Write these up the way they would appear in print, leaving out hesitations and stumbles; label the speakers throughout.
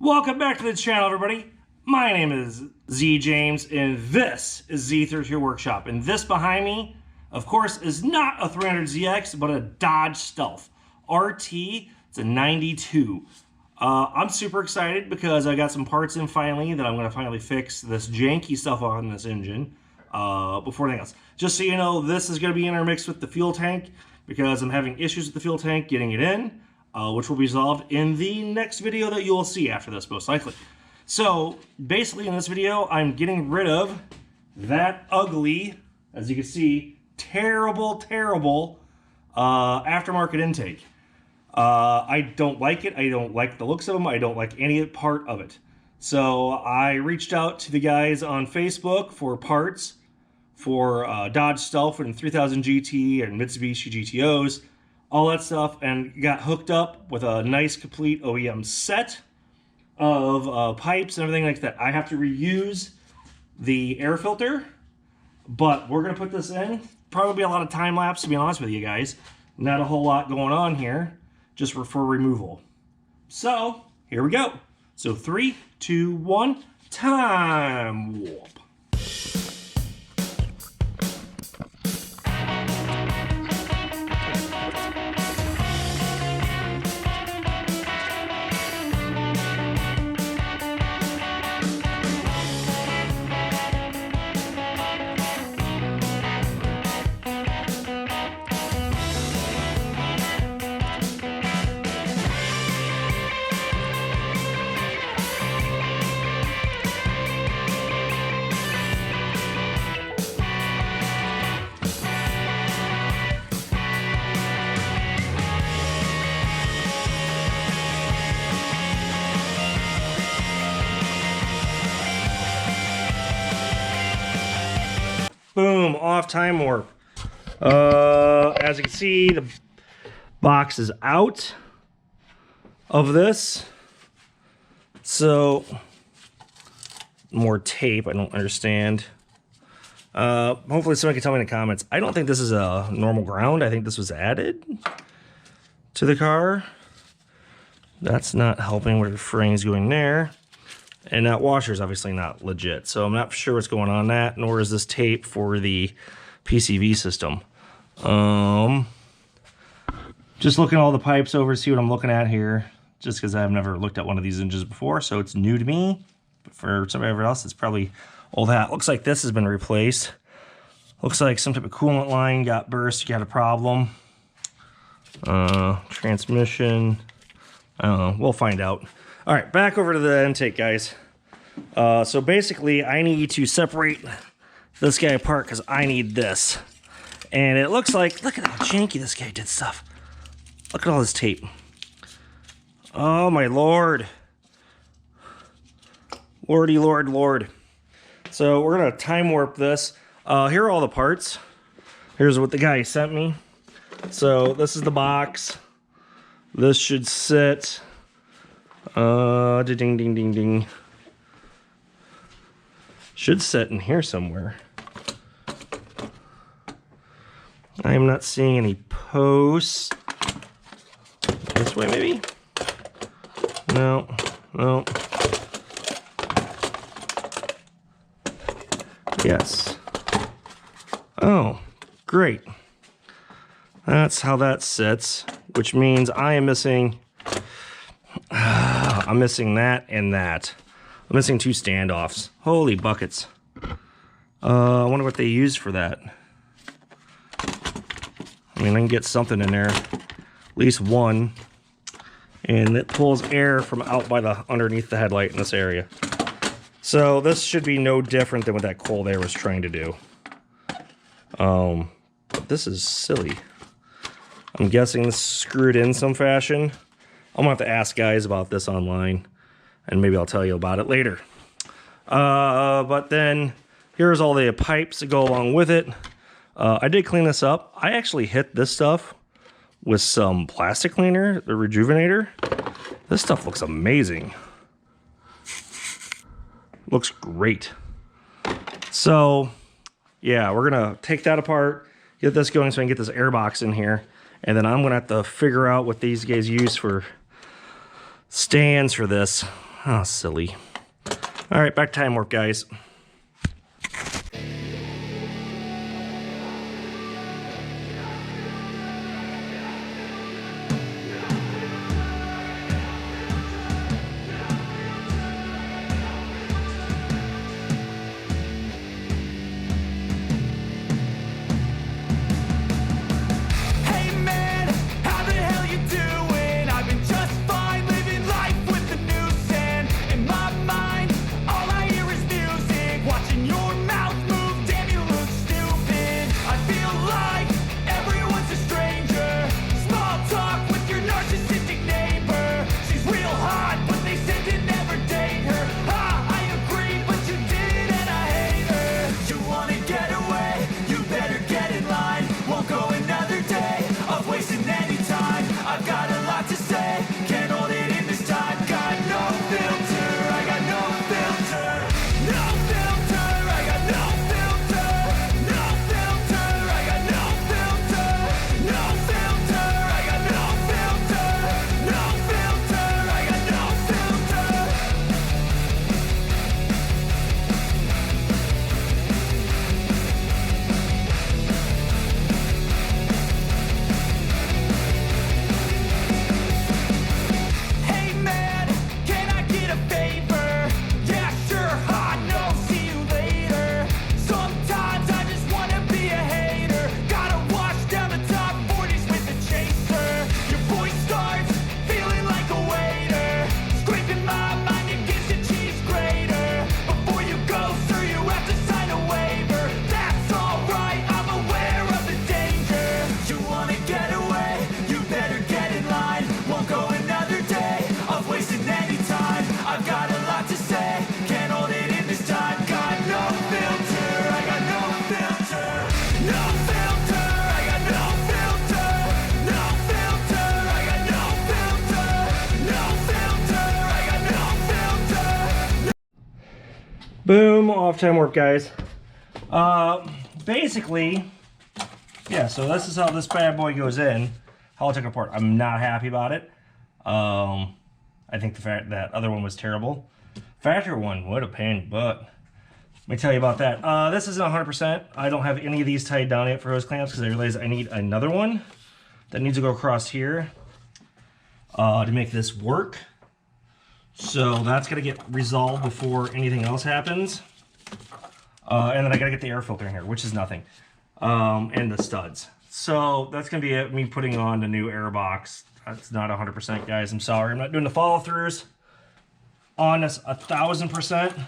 Speaker 1: Welcome back to the channel, everybody. My name is Z James, and this is Z32 Workshop. And this behind me, of course, is not a 300ZX, but a Dodge Stealth RT. It's a 92. I'm super excited because I got some parts in finally that I'm going to finally fix this janky stuff on this engine before anything else. Just so you know, this is going to be intermixed with the fuel tank because I'm having issues with the fuel tank getting it in. Which will be resolved in the next video that you'll see after this, most likely. So, basically in this video, I'm getting rid of that ugly, as you can see, terrible aftermarket intake. I don't like it. I don't like the looks of them. I don't like any part of it. So, I reached out to the guys on Facebook for parts for Dodge Stealth and 3000 GT and Mitsubishi GTOs. All that stuff, and got hooked up with a nice complete OEM set of pipes and everything like that. I have to reuse the air filter, but we're gonna put this in. Probably a lot of time lapse, to be honest with you guys. Not a whole lot going on here, just for removal. So here we go. So 3, 2, 1, time warp. Boom, off time warp. As you can see, the box is out of this. So, more tape, I don't understand. Hopefully somebody can tell me in the comments. I don't think this is a normal ground. I think this was added to the car. That's not helping with the frames going there. And that washer is obviously not legit, so I'm not sure what's going on that, nor is this tape for the PCV system. Just looking all the pipes over, see what I'm looking at here, just because I've never looked at one of these engines before, so it's new to me. But for somebody else, it's probably old hat. Looks like this has been replaced. Looks like some type of coolant line got burst, got a problem. Transmission, I don't know, we'll find out. All right, back over to the intake, guys. So basically, I need to separate this guy apart because I need this. And it looks like, look at how janky this guy did stuff. Look at all this tape. Oh my lord. Lordy lord lord. So we're gonna time warp this. Here are all the parts. Here's what the guy sent me. So this is the box. This should sit... ding ding ding ding. Should sit in here somewhere. I am not seeing any posts. This way maybe? No, no. Yes. Oh, great. That's how that sits, which means I am missing I'm missing that and that. I'm missing 2 standoffs. Holy buckets. I wonder what they used for that. I mean, I can get something in there. At least one. And it pulls air from out by the underneath the headlight in this area. So this should be no different than what that cold air was trying to do. But this is silly. I'm guessing this is screwed in some fashion. I'm gonna have to ask guys about this online, and maybe I'll tell you about it later. But then here's all the pipes that go along with it. I did clean this up. I actually hit this stuff with some plastic cleaner, the Rejuvenator. This stuff looks amazing. Looks great. So yeah, we're gonna take that apart, get this going so I can get this air box in here, and then I'm gonna have to figure out what these guys use for stands for this. Oh, silly. All right, back to time warp, guys. Boom, off time warp, guys. Basically, yeah, so this is how this bad boy goes in. How I took it apart. I'm not happy about it. I think the fact that other one was terrible. Factory one, what a pain in the butt. Let me tell you about that. This isn't 100%. I don't have any of these tied down yet for hose clamps because I realized I need another one that needs to go across here to make this work. So that's gonna get resolved before anything else happens. And then I gotta get the air filter in here, which is nothing. And the studs. So that's gonna be it, me putting on the new air box. That's not 100%, guys, I'm sorry. I'm not doing the follow-throughs on this 1,000%.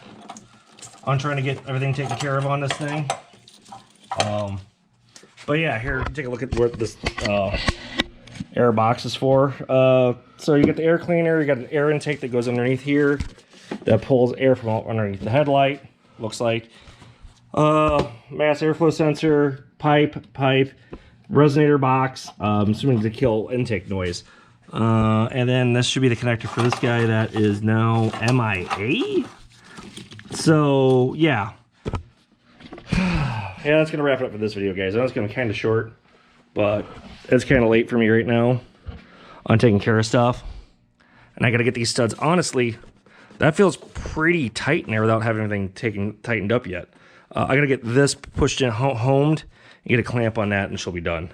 Speaker 1: I'm trying to get everything taken care of on this thing. But yeah, here, take a look at what this air box is for. So you got the air cleaner, you got an air intake that goes underneath here that pulls air from underneath the headlight, looks like. Mass airflow sensor, pipe, resonator box, I'm assuming to kill intake noise. And then this should be the connector for this guy that is now MIA. So yeah. Yeah, that's gonna wrap it up for this video, guys. I know it's gonna be kind of short, but it's kind of late for me right now on taking care of stuff. And I gotta get these studs. Honestly, that feels pretty tight in there without having everything tightened up yet. I gotta get this pushed in, homed, and get a clamp on that, and she'll be done.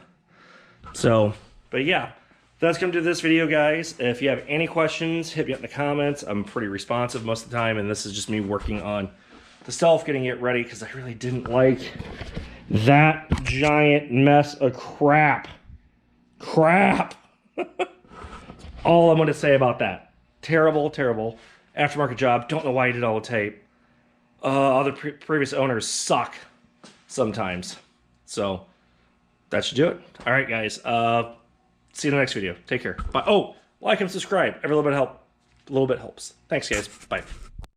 Speaker 1: So, but yeah, that's gonna do this video, guys. If you have any questions, hit me up in the comments. I'm pretty responsive most of the time, and this is just me working on the stuff, getting it ready, because I really didn't like that giant mess of crap. All I'm going to say about that. Terrible, terrible. Aftermarket job. Don't know why he did all the tape. Other previous owners suck sometimes. So, that should do it. All right, guys. See you in the next video. Take care. Bye. Oh, like and subscribe. Every little bit helps. Thanks, guys. Bye.